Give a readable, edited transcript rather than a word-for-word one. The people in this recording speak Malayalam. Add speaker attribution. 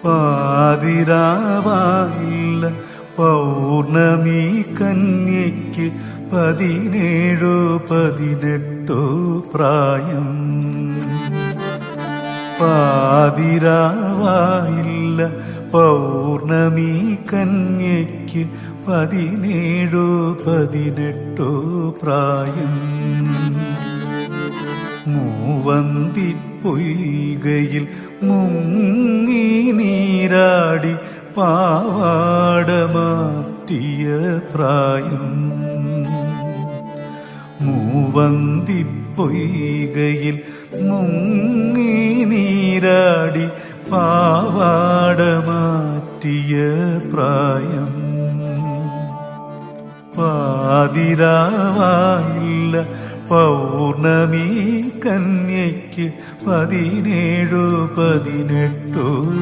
Speaker 1: പാതിരാവായില്ല പൗർണമി കന്യയ്ക്ക് 17-18 പ്രായം. പാതിരാവായില്ല പൗർണമി കന്യയ്ക്ക് 17-18 പ്രായം. മൂവന്തിപ്പൊയ്കയിൽ മുങ്ങി നീരാടി പാവാട മാറ്റിയ പ്രായം. മൂവന്തിപ്പൊയ്കയിൽ മുങ്ങി നീരാടി പാവാട മാറ്റിയ പ്രായം. പാതിരാവായില്ല പൗർണമി കന്യയ്ക്ക് 17-18